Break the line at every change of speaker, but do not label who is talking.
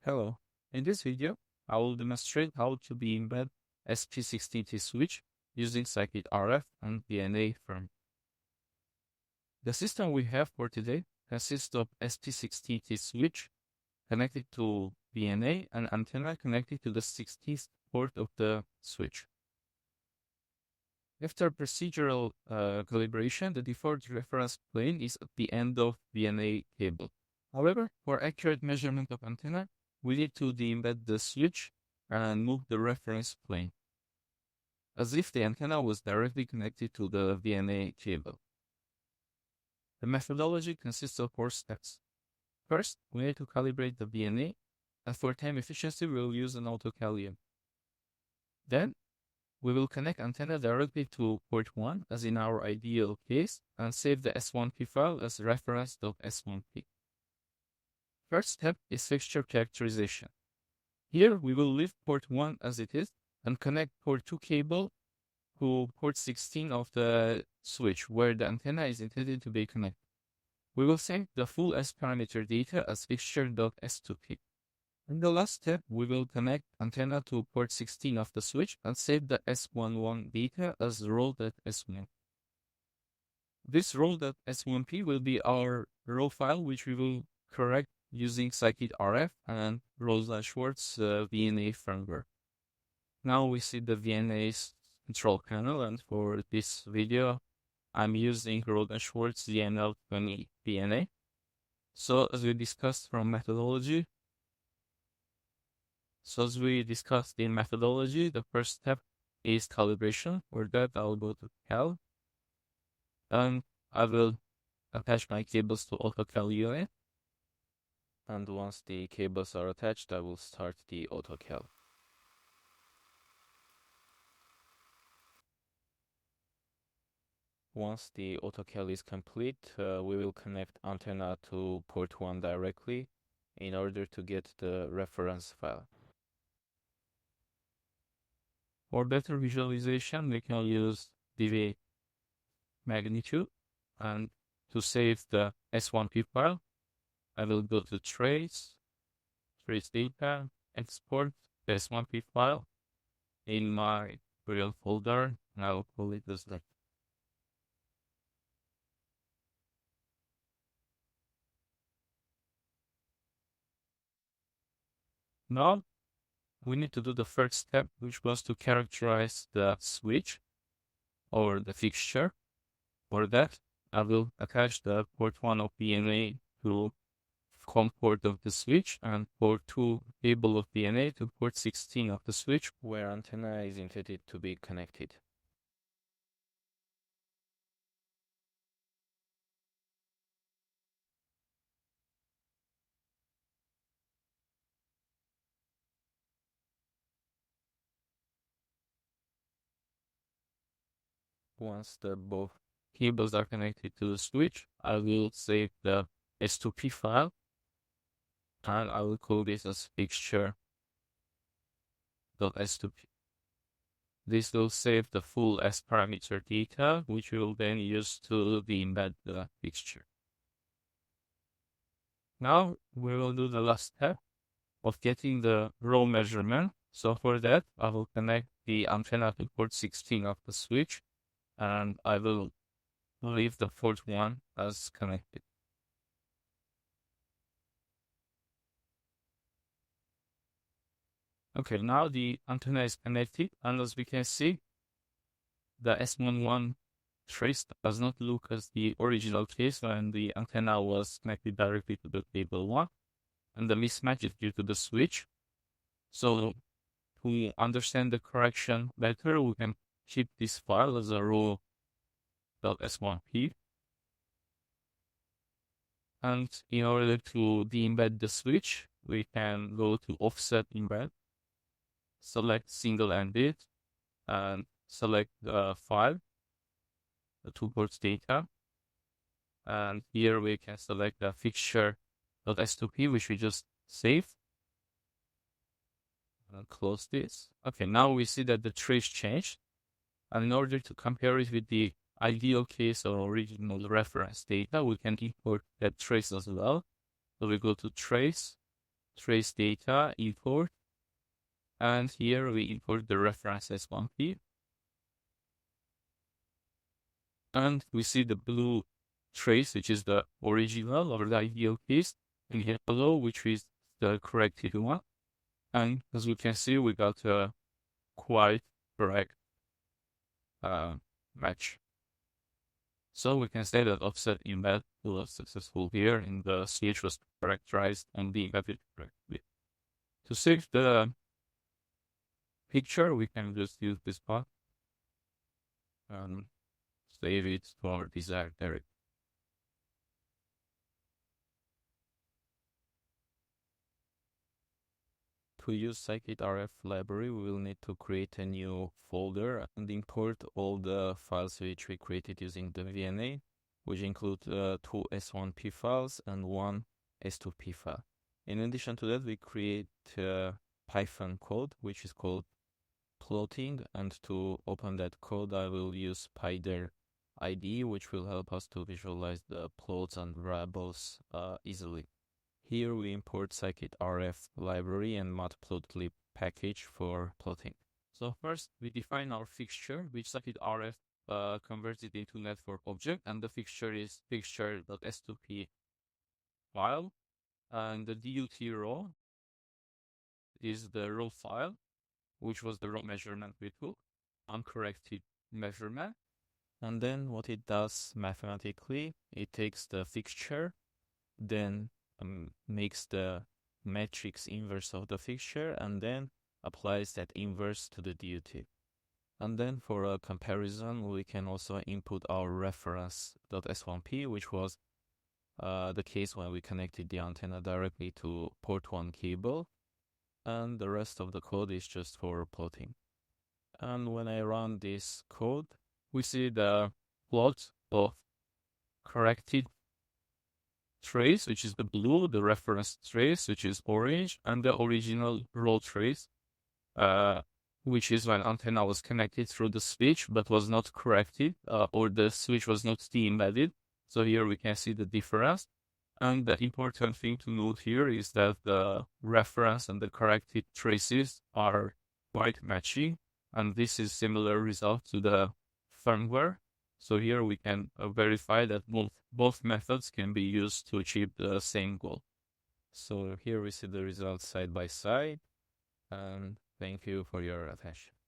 Hello. In this video, I will demonstrate how to embed SP16T switch using scikit-rf and VNA Firmware. The system we have for today consists of SP16T switch connected to VNA and antenna connected to the 60th port of the switch. After procedural calibration, the default reference plane is at the end of VNA cable. However, for accurate measurement of antenna, we need to de-embed the switch and move the reference plane, as if the antenna was directly connected to the VNA cable. The methodology consists of 4 steps. First, we need to calibrate the VNA, and for time efficiency, we will use an Autocal. Then, we will connect antenna directly to port 1, as in our ideal case, and save the S1P file as reference.s1p. First step is fixture characterization. Here, we will leave port 1 as it is and connect port 2 cable to port 16 of the switch, where the antenna is intended to be connected. We will save the full S parameter data as fixture.s2p. In the last step, we will connect antenna to port 16 of the switch and save the S11 data as row.s1. This row.s1p will be our row file, which we will correct using scikit-rf and Rohde Schwarz VNA Firmware. Now we see the VNA's control panel, and for this video, I'm using Rohde Schwarz VNA. So as we discussed in methodology, the first step is calibration. For that, I'll go to Cal, and I will attach my cables to Autocal unit. And once the cables are attached, I will start the Autocal. Once the Autocal is complete, we will connect antenna to port 1 directly in order to get the reference file. For better visualization, we can use DV magnitude, and to save the S1P file, I will go to trace data, export the S1P file in my real folder, and I will call it as that. Now, we need to do the first step, which was to characterize the switch or the fixture. For that, I will attach the port 1 of VNA to COM port of the switch and port 2 cable of VNA to port 16 of the switch, where antenna is intended to be connected. Once both cables are connected to the switch, I will save the S2P file, and I will call this as fixture.s2p. This will save the full S parameter data, which we will then use to embed the fixture. Now we will do the last step of getting the row measurement. So for that, I will connect the antenna to port 16 of the switch, and I will leave the port 1 as connected. Okay, now the antenna is connected, and as we can see, the S11 trace does not look as the original case when the antenna was connected directly to the cable 1, and the mismatch is due to the switch. So to understand the correction better, we can keep this file as a row.s1p. And in order to de-embed the switch, we can go to offset embed, select single-ended, and select the file, the 2 ports data. And here we can select the fixture.s2p, which we just saved. I'll close this. Okay, now we see that the trace changed. And in order to compare it with the ideal case or original reference data, we can import that trace as well. So we go to trace, trace data import, and here we import the reference S1P. And we see the blue trace, which is the original or the ideal case, and yellow, which is the corrected one. And as we can see, we got a quite correct match. So we can say that offset embed was successful here, and the CH was characterized and de-embedded correctly. To save the picture, we can just use this path and save it to our desired directory. To use scikit-rf library, we will need to create a new folder and import all the files which we created using the VNA, which include 2 S1P files and 1 S2P file. In addition to that, we create Python code, which is called plotting, and to open that code, I will use PyDir IDE, which will help us to visualize the plots and variables easily. Here we import scikit-rf library and matplotlib package for plotting. So first we define our fixture, which scikit-rf converts it into network object, and the fixture is fixture.s2p file, and the DUT raw is the raw file, which was the raw measurement we took, uncorrected measurement. And then what it does mathematically, it takes the fixture, then makes the matrix inverse of the fixture, and then applies that inverse to the DUT. And then for a comparison, we can also input our reference.s1p, which was the case when we connected the antenna directly to port 1 cable, and the rest of the code is just for plotting. And when I run this code, we see the plot of corrected trace, which is the blue, the reference trace, which is orange, and the original raw trace, which is when antenna was connected through the switch but was not corrected, or the switch was not de-embedded. So here we can see the difference. And the important thing to note here is that the reference and the corrected traces are quite matching, and this is similar result to the firmware. So here we can verify that both methods can be used to achieve the same goal. So here we see the results side by side, and thank you for your attention.